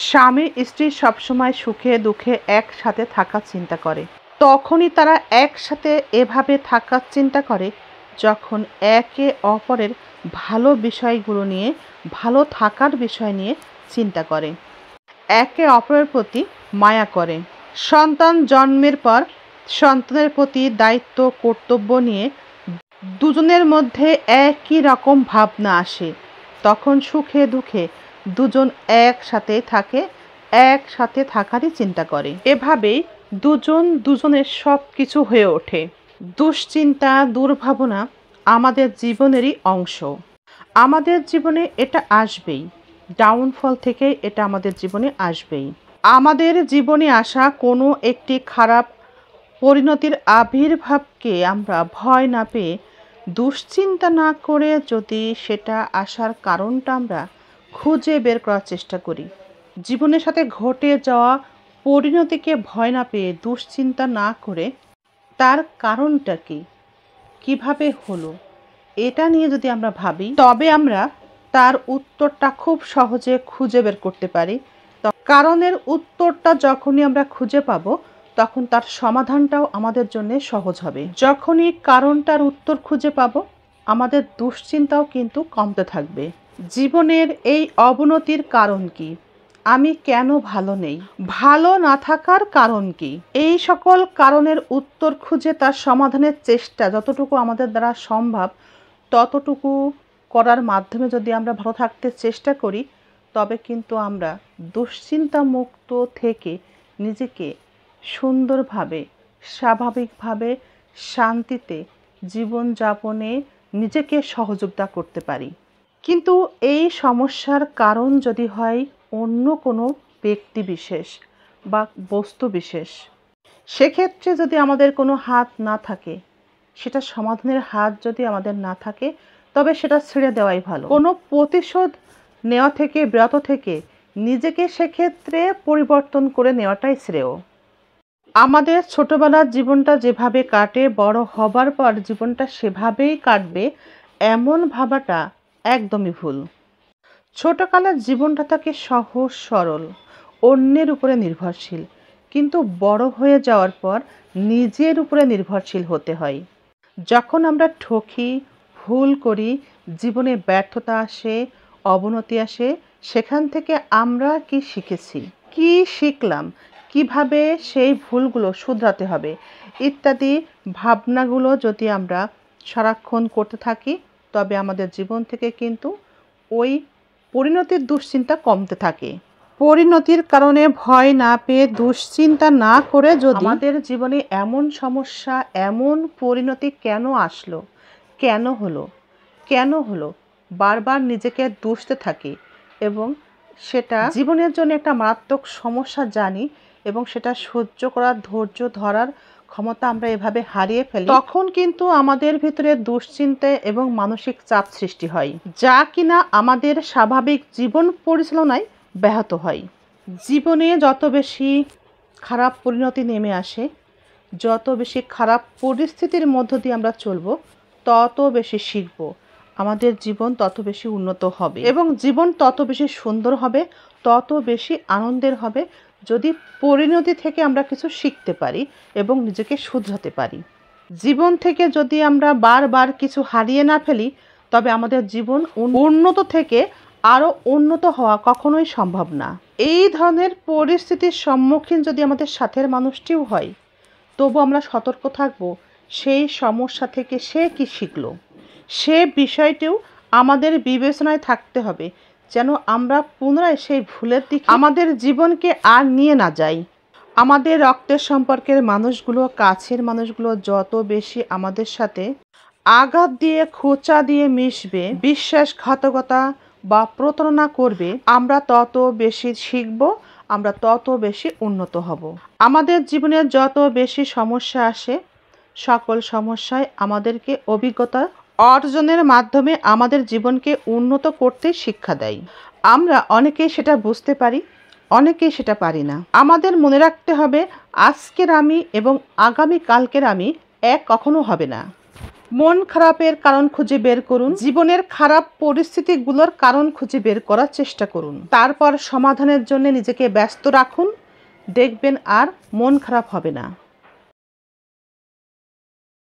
স্বামী স্ত্রী সবসময় সুখে দুঃখে একসাথে থাকার চিন্তা করে। তখনই তারা একসাথে এভাবে থাকার চিন্তা করে যখন একে অপরের ভালো বিষয়গুলো নিয়ে, ভালো থাকার বিষয় নিয়ে চিন্তা করে, একে অপরের প্রতি মায়া করে। সন্তান জন্মের পর সন্তানের প্রতি দায়িত্ব কর্তব্য নিয়ে দুজনের মধ্যে একই রকম ভাবনা আসে। তখন সুখে দুঃখে দুজন একসাথে থাকে, একসাথে থাকারই চিন্তা করে। এভাবেই দুজন দুজনের সব কিছু হয়ে ওঠে। দুশ্চিন্তা, দুর্ভাবনা আমাদের জীবনেরই অংশ। আমাদের জীবনে এটা আসবেই, ডাউনফল থেকে এটা আমাদের জীবনে আসবেই। আমাদের জীবনে আসা কোনো একটি খারাপ পরিণতির আবির্ভাবকে আমরা ভয় না পেয়ে, দুশ্চিন্তা না করে যদি সেটা আসার কারণটা আমরা খুঁজে বের করার চেষ্টা করি, জীবনের সাথে ঘটে যাওয়া পরিণতিকে ভয় না পেয়ে, দুশ্চিন্তা না করে তার কারণটা কি, কিভাবে হলো, এটা নিয়ে যদি আমরা ভাবি, তবে আমরা তার উত্তরটা খুব সহজে খুঁজে বের করতে পারি। কারণের উত্তরটা যখনই আমরা খুঁজে পাবো, তখন তার সমাধানটাও আমাদের জন্য সহজ হবে। যখনই কারণটার উত্তর খুঁজে পাবো, আমাদের দুশ্চিন্তাও কিন্তু কমতে থাকবে। জীবনের এই অবনতির কারণ কি? আমি কেন ভালো নেই? ভালো না থাকার কারণ কি? এই সকল কারণের উত্তর খুঁজে তার সমাধানের চেষ্টা যতটুকু আমাদের দ্বারা সম্ভব ততটুকু করার মাধ্যমে যদি আমরা ভালো থাকতে চেষ্টা করি, তবে কিন্তু আমরা দুশ্চিন্তা মুক্ত থেকে নিজেকে সুন্দরভাবে, স্বাভাবিকভাবে, শান্তিতে জীবনযাপনে নিজেকে সহযোগিতা করতে পারি। কিন্তু এই সমস্যার কারণ যদি হয় অন্য কোনো ব্যক্তি বিশেষ বা বস্তু বিশেষ, সেক্ষেত্রে যদি আমাদের কোনো হাত না থাকে, সেটা সমাধানের হাত যদি আমাদের না থাকে, তবে সেটা ছেড়ে দেওয়াই ভালো। কোনো প্রতিশোধ নেওয়া থেকে, বিরত থেকে নিজেকে সেক্ষেত্রে পরিবর্তন করে নেওয়াটাই শ্রেয়। আমাদের ছোটবেলার জীবনটা যেভাবে কাটে, বড় হবার পর জীবনটা সেভাবেই কাটবে এমন ভাবাটা একদমই ভুল। ছোটকালের জীবনটা থাকে সহজ সরল, অন্যের উপরে নির্ভরশীল, কিন্তু বড় হয়ে যাওয়ার পর নিজের উপরে নির্ভরশীল হতে হয়। যখন আমরা ঠকি, ভুল করি, জীবনে ব্যর্থতা আসে, অবনতি আসে, সেখান থেকে আমরা কি শিখেছি, কি শিখলাম, কিভাবে সেই ভুলগুলো শুধরাতে হবে ইত্যাদি ভাবনাগুলো যদি আমরা সারাক্ষণ করতে থাকি, তবে আমাদের জীবন থেকে কিন্তু ওই পরিণতির দুশ্চিন্তা কমতে থাকে। পরিণতির কারণে ভয় না পেয়ে, দুশ্চিন্তা না করে যদি আমাদের জীবনে এমন সমস্যা, এমন পরিণতি কেন আসলো, কেন হলো বারবার নিজেকে দুষতে থাকি এবং সেটা জীবনের জন্য একটা মারাত্মক সমস্যা জানি এবং সেটা সহ্য করার, ধৈর্য ধরার ক্ষমতা আমরা এভাবে হারিয়ে ফেলি, তখন কিন্তু আমাদের ভিতরে দুশ্চিন্তা এবং মানসিক চাপ সৃষ্টি হয়, যা কিনা আমাদের স্বাভাবিক জীবন পরিচালনায় ব্যাহত হয়। জীবনে যত বেশি খারাপ পরিণতি নেমে আসে, যত বেশি খারাপ পরিস্থিতির মধ্য দিয়ে আমরা চলব, তত বেশি শিখব, আমাদের জীবন তত বেশি উন্নত হবে এবং জীবন তত বেশি সুন্দর হবে, তত বেশি আনন্দের হবে যদি পরিণতি থেকে আমরা কিছু শিখতে পারি এবং নিজেকে শুধরাতে পারি। জীবন থেকে যদি আমরা বারবার কিছু হারিয়ে না ফেলি, তবে আমাদের জীবন উন্নত থেকে আরও উন্নত হওয়া কখনোই সম্ভব না। এই ধরনের পরিস্থিতির সম্মুখীন যদি আমাদের সাথের মানুষটিও হয়, তবু আমরা সতর্ক থাকব সেই সমস্যা থেকে সে কি শিখলো, সে বিষয়টিও আমাদের বিবেচনায় থাকতে হবে, যেন আমরা পুনরায় সেই ভুলের দিকে আমাদের জীবনকে আর নিয়ে না যাই। আমাদের রক্তের সম্পর্কের মানুষগুলো, কাছের মানুষগুলো যত বেশি আমাদের সাথে আঘাত দিয়ে, খোঁচা দিয়ে মিশবে, বিশ্বাসঘাতকতা বা প্রতারণা করবে, আমরা তত বেশি শিখব, আমরা তত বেশি উন্নত হব। আমাদের জীবনে যত বেশি সমস্যা আসে, সকল সমস্যায় আমাদেরকে অভিজ্ঞতা অর্জনের মাধ্যমে আমাদের জীবনকে উন্নত করতে শিক্ষা দেয়। আমরা অনেকেই সেটা বুঝতে পারি, অনেকেই সেটা পারি না। আমাদের মনে রাখতে হবে, আজকের আমি এবং আগামী কালকের আমি এক কখনো হবে না। মন খারাপের কারণ খুঁজে বের করুন, জীবনের খারাপ পরিস্থিতিগুলোর কারণ খুঁজে বের করার চেষ্টা করুন, তারপর সমাধানের জন্য নিজেকে ব্যস্ত রাখুন, দেখবেন আর মন খারাপ হবে না।